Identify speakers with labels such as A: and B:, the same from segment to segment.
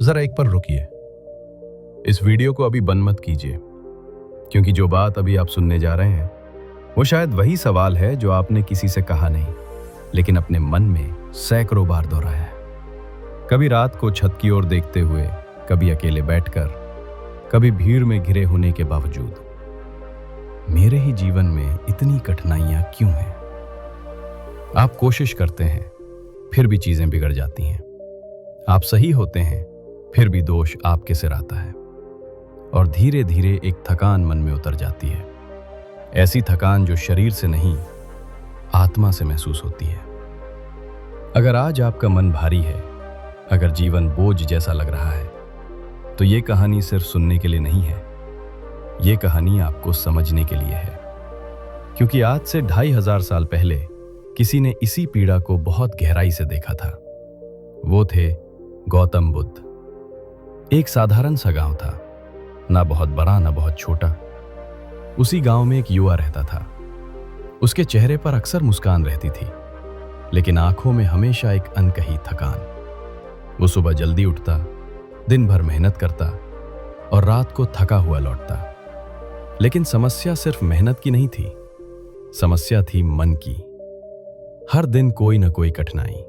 A: जरा एक पर रुकिए। इस वीडियो को अभी बंद मत कीजिए, क्योंकि जो बात अभी आप सुनने जा रहे हैं वो शायद वही सवाल है जो आपने किसी से कहा नहीं, लेकिन अपने मन में सैकड़ों बार दोहराया है। कभी रात को छत की ओर देखते हुए, कभी अकेले बैठकर, कभी भीड़ में घिरे होने के बावजूद। मेरे ही जीवन में इतनी कठिनाइयां क्यों हैं? आप कोशिश करते हैं, फिर भी चीजें बिगड़ जाती हैं। आप सही होते हैं, फिर भी दोष आपके सिर आता है, और धीरे धीरे एक थकान मन में उतर जाती है। ऐसी थकान जो शरीर से नहीं, आत्मा से महसूस होती है। अगर आज आपका मन भारी है, अगर जीवन बोझ जैसा लग रहा है, तो ये कहानी सिर्फ सुनने के लिए नहीं है। ये कहानी आपको समझने के लिए है, क्योंकि आज से 2500 साल पहले किसी ने इसी पीड़ा को बहुत गहराई से देखा था। वो थे गौतम बुद्ध। एक साधारण सा गांव था, ना बहुत बड़ा ना बहुत छोटा। उसी गांव में एक युवा रहता था। उसके चेहरे पर अक्सर मुस्कान रहती थी, लेकिन आंखों में हमेशा एक अनकही थकान। वो सुबह जल्दी उठता, दिन भर मेहनत करता और रात को थका हुआ लौटता। लेकिन समस्या सिर्फ मेहनत की नहीं थी, समस्या थी मन की। हर दिन कोई न कोई कठिनाई,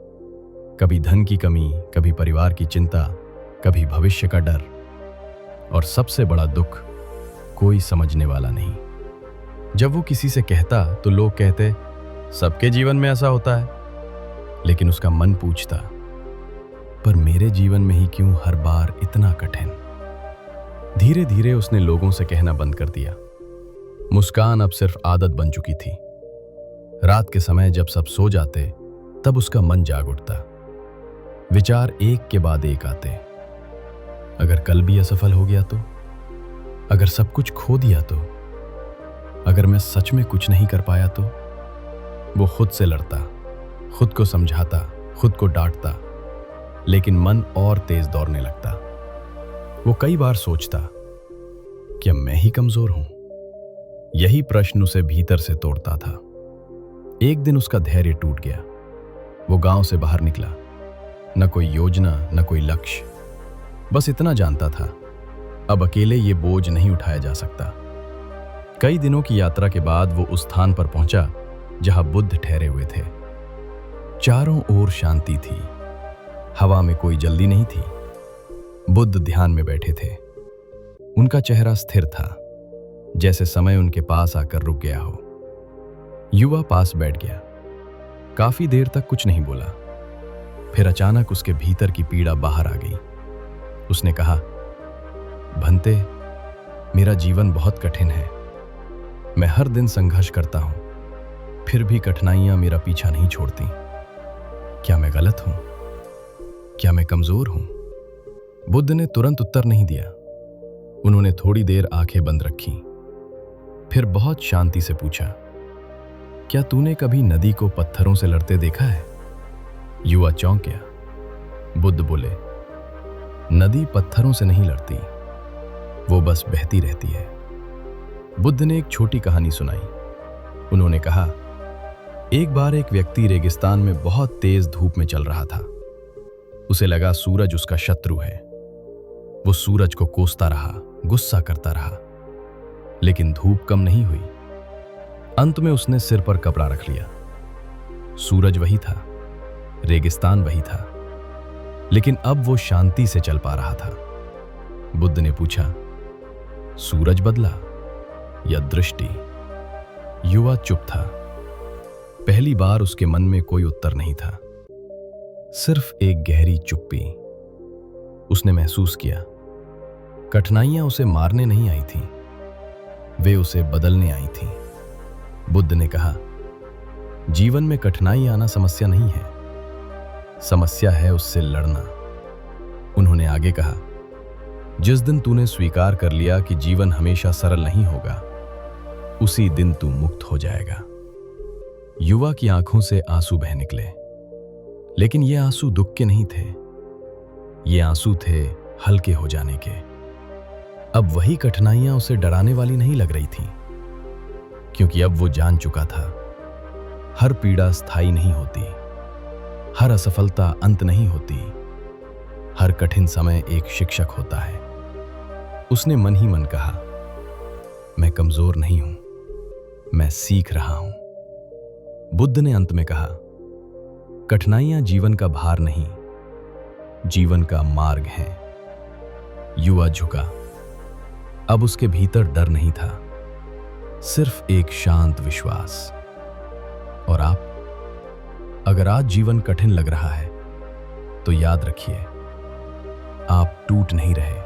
A: कभी धन की कमी, कभी परिवार की चिंता, कभी भविष्य का डर, और सबसे बड़ा दुख, कोई समझने वाला नहीं। जब वो किसी से कहता तो लोग कहते, सबके जीवन में ऐसा होता है। लेकिन उसका मन पूछता, पर मेरे जीवन में ही क्यों हर बार इतना कठिन? धीरे धीरे उसने लोगों से कहना बंद कर दिया। मुस्कान अब सिर्फ आदत बन चुकी थी। रात के समय जब सब सो जाते, तब उसका मन जाग उठता। विचार एक के बाद एक आते। अगर कल भी असफल हो गया तो? अगर सब कुछ खो दिया तो? अगर मैं सच में कुछ नहीं कर पाया तो? वो खुद से लड़ता, खुद को समझाता, खुद को डांटता, लेकिन मन और तेज दौड़ने लगता। वो कई बार सोचता, क्या मैं ही कमजोर हूं? यही प्रश्न उसे भीतर से तोड़ता था। एक दिन उसका धैर्य टूट गया। वो गांव से बाहर निकला। न कोई योजना, न कोई लक्ष्य, बस इतना जानता था, अब अकेले ये बोझ नहीं उठाया जा सकता। कई दिनों की यात्रा के बाद वो उस स्थान पर पहुंचा जहां बुद्ध ठहरे हुए थे। चारों ओर शांति थी, हवा में कोई जल्दी नहीं थी। बुद्ध ध्यान में बैठे थे। उनका चेहरा स्थिर था, जैसे समय उनके पास आकर रुक गया हो। युवा पास बैठ गया। काफी देर तक कुछ नहीं बोला। फिर अचानक उसके भीतर की पीड़ा बाहर आ गई। उसने कहा, भंते, मेरा जीवन बहुत कठिन है। मैं हर दिन संघर्ष करता हूं, फिर भी कठिनाइयां मेरा पीछा नहीं छोड़ती। क्या मैं गलत हूं? क्या मैं कमजोर हूं? बुद्ध ने तुरंत उत्तर नहीं दिया। उन्होंने थोड़ी देर आंखें बंद रखी, फिर बहुत शांति से पूछा, क्या तूने कभी नदी को पत्थरों से लड़ते देखा है? युवा चौंक गया। बुद्ध बोले, नदी पत्थरों से नहीं लड़ती, वो बस बहती रहती है। बुद्ध ने एक छोटी कहानी सुनाई। उन्होंने कहा, एक बार एक व्यक्ति रेगिस्तान में बहुत तेज धूप में चल रहा था। उसे लगा सूरज उसका शत्रु है। वो सूरज को कोसता रहा, गुस्सा करता रहा, लेकिन धूप कम नहीं हुई। अंत में उसने सिर पर कपड़ा रख लिया। सूरज वही था, रेगिस्तान वही था, लेकिन अब वो शांति से चल पा रहा था। बुद्ध ने पूछा, सूरज बदला या दृष्टि? युवा चुप था। पहली बार उसके मन में कोई उत्तर नहीं था, सिर्फ एक गहरी चुप्पी। उसने महसूस किया, कठिनाइयां उसे मारने नहीं आई थीं, वे उसे बदलने आई थीं। बुद्ध ने कहा, जीवन में कठिनाई आना समस्या नहीं है, समस्या है उससे लड़ना। उन्होंने आगे कहा, जिस दिन तूने स्वीकार कर लिया कि जीवन हमेशा सरल नहीं होगा, उसी दिन तू मुक्त हो जाएगा। युवा की आंखों से आंसू बह निकले, लेकिन ये आंसू दुख के नहीं थे, ये आंसू थे हल्के हो जाने के। अब वही कठिनाइयां उसे डराने वाली नहीं लग रही थीं, क्योंकि अब वो जान चुका था, हर पीड़ा स्थायी नहीं होती, हर असफलता अंत नहीं होती, हर कठिन समय एक शिक्षक होता है। उसने मन ही मन कहा, मैं कमजोर नहीं हूं, मैं सीख रहा हूं। बुद्ध ने अंत में कहा, कठिनाइयां जीवन का भार नहीं, जीवन का मार्ग है। युवा झुका। अब उसके भीतर डर नहीं था, सिर्फ एक शांत विश्वास। और आप, अगर आज जीवन कठिन लग रहा है तो याद रखिए, आप टूट नहीं रहे,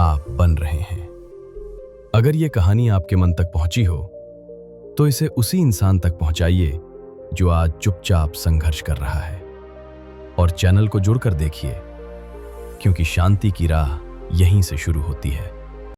A: आप बन रहे हैं। अगर यह कहानी आपके मन तक पहुंची हो तो इसे उसी इंसान तक पहुंचाइए जो आज चुपचाप संघर्ष कर रहा है। और चैनल को जुड़कर देखिए, क्योंकि शांति की राह यहीं से शुरू होती है।